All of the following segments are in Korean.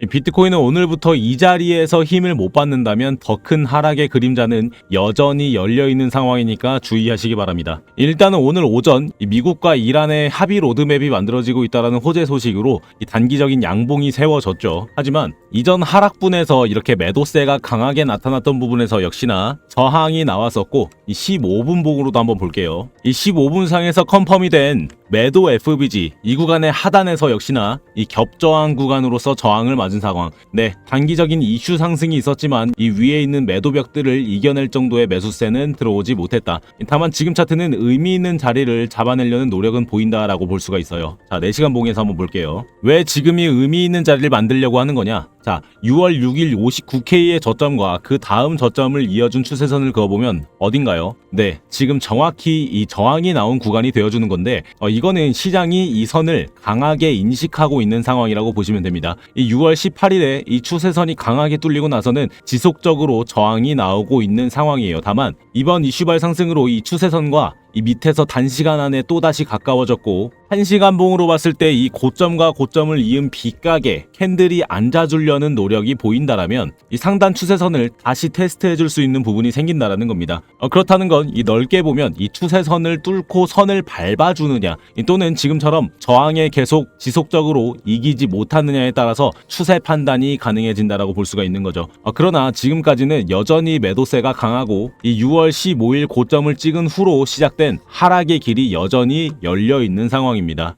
이 비트코인은 오늘부터 이 자리에서 힘을 못 받는다면 더 큰 하락의 그림자는 여전히 열려있는 상황이니까 주의하시기 바랍니다. 일단은 오늘 오전 미국과 이란의 합의 로드맵이 만들어지고 있다는 호재 소식으로 이 단기적인 양봉이 세워졌죠. 하지만 이전 하락분에서 이렇게 매도세가 강하게 나타났던 부분에서 역시나 저항이 나왔었고 이 15분 봉으로도 한번 볼게요. 이 15분 상에서 컨펌이 된 매도 FBG 이 구간의 하단에서 역시나 이 겹저항 구간으로서 저항을 맞은 상황. 네, 단기적인 이슈 상승이 있었지만 이 위에 있는 매도벽들을 이겨낼 정도의 매수세는 들어오지 못했다. 다만 지금 차트는 의미 있는 자리를 잡아내려는 노력은 보인다라고 볼 수가 있어요. 자, 4시간 봉에서 한번 볼게요. 왜 지금이 의미 있는 자리를 만들려고 하는 거냐? 자, 6월 6일 59K의 저점과 그 다음 저점을 이어준 추세선을 그어보면 어딘가요? 네, 지금 정확히 이 저항이 나온 구간이 되어주는 건데 이거는 시장이 이 선을 강하게 인식하고 있는 상황이라고 보시면 됩니다. 이 6월 18일에 이 추세선이 강하게 뚫리고 나서는 지속적으로 저항이 나오고 있는 상황이에요. 다만 이번 이슈발 상승으로 이 추세선과 이 밑에서 단시간 안에 또다시 가까워졌고 1시간 봉으로 봤을 때 이 고점과 고점을 이은 빗가게 캔들이 앉아주려는 노력이 보인다라면 이 상단 추세선을 다시 테스트해줄 수 있는 부분이 생긴다라는 겁니다. 그렇다는 건 이 넓게 보면 이 추세선을 뚫고 선을 밟아주느냐 또는 지금처럼 저항에 계속 지속적으로 이기지 못하느냐에 따라서 추세 판단이 가능해진다라고 볼 수가 있는 거죠. 그러나 지금까지는 여전히 매도세가 강하고 이 6월 15일 고점을 찍은 후로 시작된 하락의 길이 여전히 열려있는 상황입니다.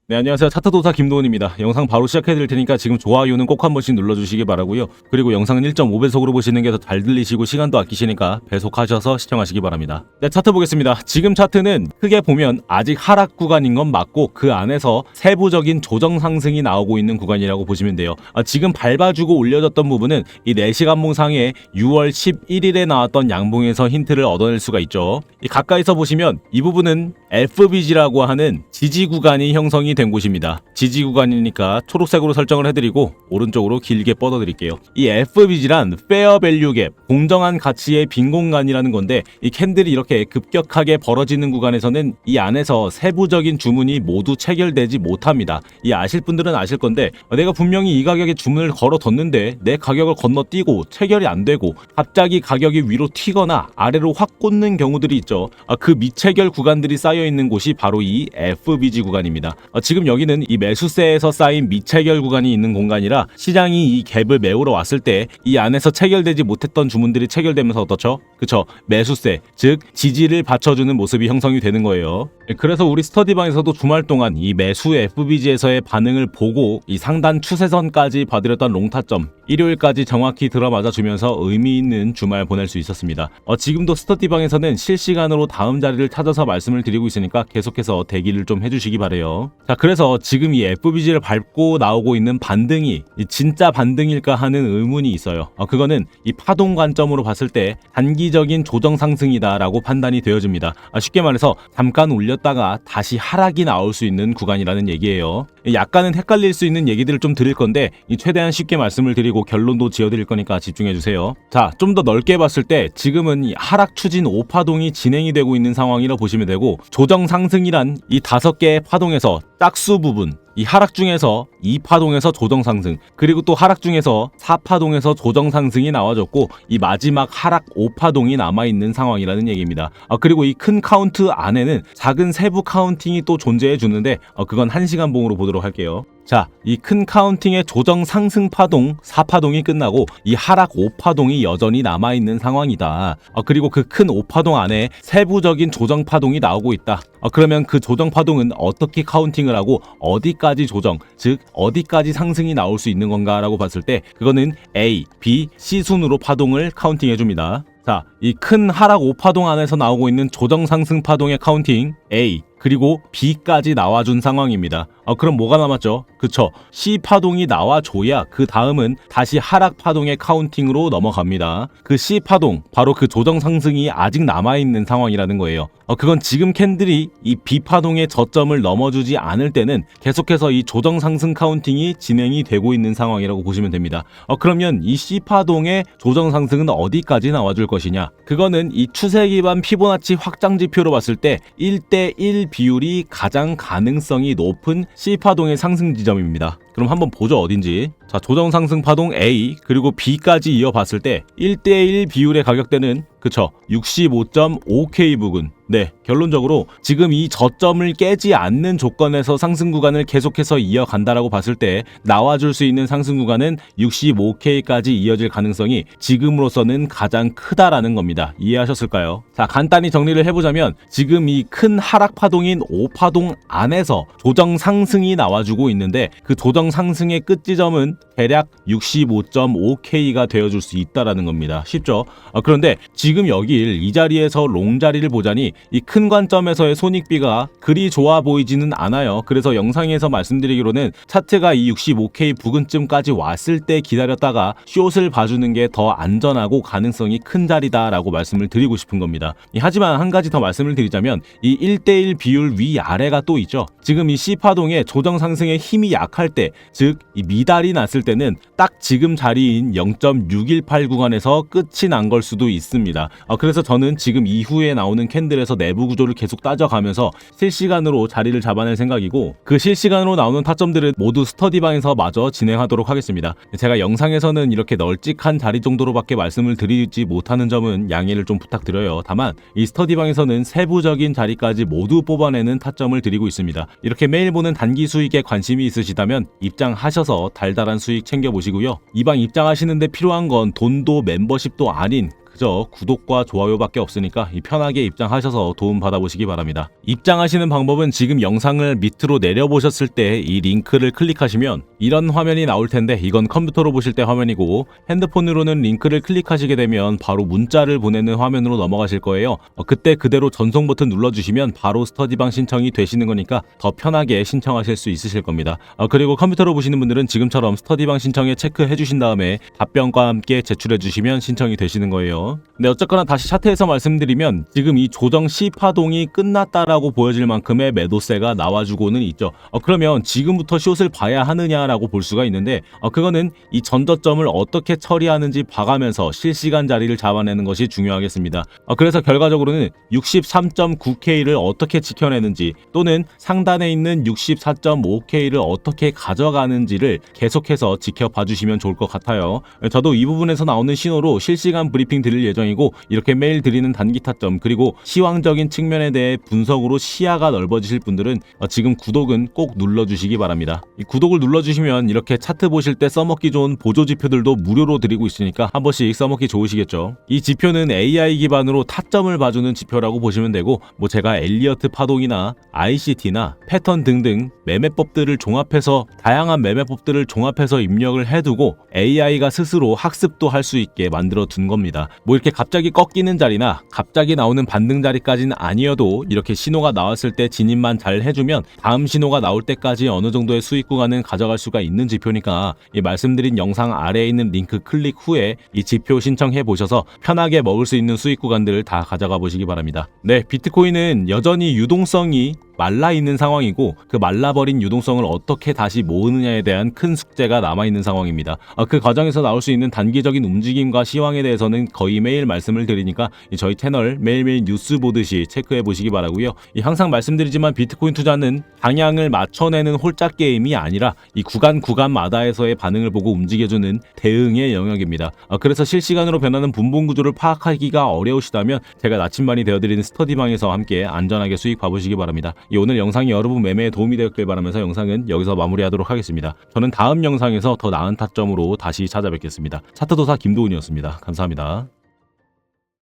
네, 안녕하세요. 차트도사 김도훈입니다. 영상 바로 시작해드릴 테니까 지금 좋아요는 꼭 한 번씩 눌러주시기 바라고요. 그리고 영상은 1.5배속으로 보시는 게 더 잘 들리시고 시간도 아끼시니까 배속하셔서 시청하시기 바랍니다. 네, 차트 보겠습니다. 지금 차트는 크게 보면 아직 하락 구간인 건 맞고 그 안에서 세부적인 조정 상승이 나오고 있는 구간이라고 보시면 돼요. 지금 밟아주고 올려졌던 부분은 이 4시간 봉상에 6월 11일에 나왔던 양봉에서 힌트를 얻어낼 수가 있죠. 이 가까이서 보시면 이 부분은 FBG라고 하는 지지 구간이 형성이 된 곳입니다. 지지 구간이니까 초록색으로 설정을 해드리고 오른쪽으로 길게 뻗어드릴게요. 이 FBG란 Fair Value Gap, 공정한 가치의 빈 공간이라는 건데 이 캔들이 이렇게 급격하게 벌어지는 구간에서는 이 안에서 세부적인 주문이 모두 체결되지 못합니다. 이 아실 분들은 아실 건데 내가 분명히 이 가격에 주문을 걸어뒀는데 내 가격을 건너뛰고 체결이 안 되고 갑자기 가격이 위로 튀거나 아래로 확 꽂는 경우들이 있죠. 그 미체결 구간들이 쌓여 있는 곳이 바로 이 FBG 구간입니다. 지금 여기는 이 매수세에서 쌓인 미체결 구간이 있는 공간이라 시장이 이 갭을 메우러 왔을 때 이 안에서 체결되지 못했던 주문들이 체결되면서 어떻죠? 그쵸? 매수세, 즉 지지를 받쳐주는 모습이 형성이 되는 거예요. 그래서 우리 스터디방에서도 주말 동안 이 매수 FBG에서의 반응을 보고 이 상단 추세선까지 봐드렸던 롱타점 일요일까지 정확히 들어맞아 주면서 의미 있는 주말 보낼 수 있었습니다. 지금도 스터디방에서는 실시간으로 다음 자리를 찾아서 말씀을 드리고 있으니까 계속해서 대기를 좀 해주시기 바래요. 자, 그래서 지금 이 FBG를 밟고 나오고 있는 반등이 진짜 반등일까 하는 의문이 있어요. 그거는 이 파동 관점으로 봤을 때 단기적인 조정 상승이다 라고 판단이 되어집니다. 쉽게 말해서 잠깐 올렸다가 다시 하락이 나올 수 있는 구간이라는 얘기예요. 약간은 헷갈릴 수 있는 얘기들을 좀 드릴 건데 최대한 쉽게 말씀을 드리고 결론도 지어드릴 거니까 집중해주세요. 자, 좀 더 넓게 봤을 때 지금은 이 하락 추진 5파동이 진행이 되고 있는 상황이라 보시면 되고 조정 상승이란 이 5개의 파동에서 짝수 부분 이 하락 중에서 2파동에서 조정 상승 그리고 또 하락 중에서 4파동에서 조정 상승이 나와줬고 이 마지막 하락 5파동이 남아있는 상황이라는 얘기입니다. 그리고 이 큰 카운트 안에는 작은 세부 카운팅이 또 존재해 주는데 그건 1시간 봉으로 보도록 할게요. 자, 이 큰 카운팅의 조정 상승 파동 4파동이 끝나고 이 하락 5파동이 여전히 남아있는 상황이다. 그리고 그 큰 5파동 안에 세부적인 조정 파동이 나오고 있다. 그러면 그 조정 파동은 어떻게 카운팅을 하고 어디까지 조정, 즉 어디까지 상승이 나올 수 있는 건가 라고 봤을 때 그거는 A, B, C 순으로 파동을 카운팅해 줍니다. 자, 이 큰 하락 5파동 안에서 나오고 있는 조정 상승 파동의 카운팅 A 그리고 B까지 나와준 상황입니다. 그럼 뭐가 남았죠? 그쵸. C파동이 나와줘야 그 다음은 다시 하락파동의 카운팅으로 넘어갑니다. 그 C파동, 바로 그 조정 상승이 아직 남아있는 상황이라는 거예요. 그건 지금 캔들이 이 B파동의 저점을 넘어주지 않을 때는 계속해서 이 조정 상승 카운팅이 진행이 되고 있는 상황이라고 보시면 됩니다. 그러면 이 C파동의 조정 상승은 어디까지 나와줄 것이냐? 그거는 이 추세 기반 피보나치 확장 지표로 봤을 때 1대1 비율이 가장 가능성이 높은 C파동의 상승 지점입니다. 그럼 한번 보죠, 어딘지. 자, 조정 상승 파동 A 그리고 B까지 이어봤을 때 1대1 비율의 가격대는 그쵸, 65.5K 부근. 네, 결론적으로 지금 이 저점을 깨지 않는 조건에서 상승 구간을 계속해서 이어간다라고 봤을 때 나와줄 수 있는 상승 구간은 65K까지 이어질 가능성이 지금으로서는 가장 크다라는 겁니다. 이해하셨을까요? 자, 간단히 정리를 해보자면 지금 이 큰 하락 파동인 5파동 안에서 조정 상승이 나와주고 있는데 그 조정 상승의 끝 지점은 대략 65.5K가 되어줄 수 있다라는 겁니다. 쉽죠? 그런데 지금 여길 이 자리에서 롱 자리를 보자니 이 큰 관점에서의 손익비가 그리 좋아 보이지는 않아요. 그래서 영상에서 말씀드리기로는 차트가 이 65K 부근쯤까지 왔을 때 기다렸다가 숏을 봐주는 게 더 안전하고 가능성이 큰 자리다라고 말씀을 드리고 싶은 겁니다. 하지만 한 가지 더 말씀을 드리자면 이 1대1 비율 위아래가 또 있죠. 지금 이 C파동의 조정 상승의 힘이 약할 때, 즉 이 미달이 났을 때는 딱 지금 자리인 0.618 구간에서 끝이 난 걸 수도 있습니다. 그래서 저는 지금 이후에 나오는 캔들에서 내부 구조를 계속 따져가면서 실시간으로 자리를 잡아낼 생각이고, 그 실시간으로 나오는 타점들은 모두 스터디방에서 마저 진행하도록 하겠습니다. 제가 영상에서는 이렇게 널찍한 자리 정도로밖에 말씀을 드리지 못하는 점은 양해를 좀 부탁드려요. 다만 이 스터디방에서는 세부적인 자리까지 모두 뽑아내는 타점을 드리고 있습니다. 이렇게 매일 보는 단기 수익에 관심이 있으시다면 입장하셔서 달달한 수익 챙겨보시고요. 이 방 입장하시는데 필요한 건 돈도 멤버십도 아닌 그저 구독과 좋아요밖에 없으니까 편하게 입장하셔서 도움 받아보시기 바랍니다. 입장하시는 방법은 지금 영상을 밑으로 내려보셨을 때 이 링크를 클릭하시면 이런 화면이 나올 텐데, 이건 컴퓨터로 보실 때 화면이고 핸드폰으로는 링크를 클릭하시게 되면 바로 문자를 보내는 화면으로 넘어가실 거예요. 그때 그대로 전송 버튼 눌러주시면 바로 스터디방 신청이 되시는 거니까 더 편하게 신청하실 수 있으실 겁니다. 그리고 컴퓨터로 보시는 분들은 지금처럼 스터디방 신청에 체크해 주신 다음에 답변과 함께 제출해 주시면 신청이 되시는 거예요. 네, 어쨌거나 다시 차트에서 말씀드리면 지금 이 조정 C파동이 끝났다라고 보여질 만큼의 매도세가 나와주고는 있죠. 그러면 지금부터 숏을 봐야 하느냐라고 볼 수가 있는데, 그거는 이 전저점을 어떻게 처리하는지 봐가면서 실시간 자리를 잡아내는 것이 중요하겠습니다. 그래서 결과적으로는 63.9K를 어떻게 지켜내는지, 또는 상단에 있는 64.5K를 어떻게 가져가는지를 계속해서 지켜봐 주시면 좋을 것 같아요. 저도 이 부분에서 나오는 신호로 실시간 브리핑 드릴 예정이고, 이렇게 매일 드리는 단기 타점 그리고 시황적인 측면에 대해 분석으로 시야가 넓어지실 분들은 지금 구독은 꼭 눌러주시기 바랍니다. 이 구독을 눌러주시면 이렇게 차트 보실 때 써먹기 좋은 보조 지표들도 무료로 드리고 있으니까 한 번씩 써먹기 좋으시겠죠. 이 지표는 AI 기반으로 타점을 봐주는 지표라고 보시면 되고, 제가 엘리어트 파동이나 ICT나 패턴 등등 매매법들을 종합해서 다양한 매매법들을 종합해서 입력을 해두고 AI가 스스로 학습도 할 수 있게 만들어 둔 겁니다. 이렇게 갑자기 꺾이는 자리나 갑자기 나오는 반등 자리까지는 아니어도 이렇게 신호가 나왔을 때 진입만 잘 해주면 다음 신호가 나올 때까지 어느 정도의 수익 구간은 가져갈 수가 있는 지표니까 이 말씀드린 영상 아래에 있는 링크 클릭 후에 이 지표 신청해 보셔서 편하게 먹을 수 있는 수익 구간들을 다 가져가 보시기 바랍니다. 네, 비트코인은 여전히 유동성이 말라있는 상황이고, 그 말라버린 유동성을 어떻게 다시 모으느냐에 대한 큰 숙제가 남아있는 상황입니다. 그 과정에서 나올 수 있는 단기적인 움직임과 시황에 대해서는 거의 매일 말씀을 드리니까 저희 채널 매일매일 뉴스 보듯이 체크해 보시기 바라고요. 항상 말씀드리지만 비트코인 투자는 방향을 맞춰내는 홀짝 게임이 아니라 이 구간마다에서의 반응을 보고 움직여주는 대응의 영역입니다. 그래서 실시간으로 변하는 분봉 구조를 파악하기가 어려우시다면 제가 나침반이 되어드리는 스터디방에서 함께 안전하게 수익 봐보시기 바랍니다. 오늘 영상이 여러분 매매에 도움이 되었길 바라면서 영상은 여기서 마무리하도록 하겠습니다. 저는 다음 영상에서 더 나은 타점으로 다시 찾아뵙겠습니다. 차트도사 김도훈이었습니다. 감사합니다.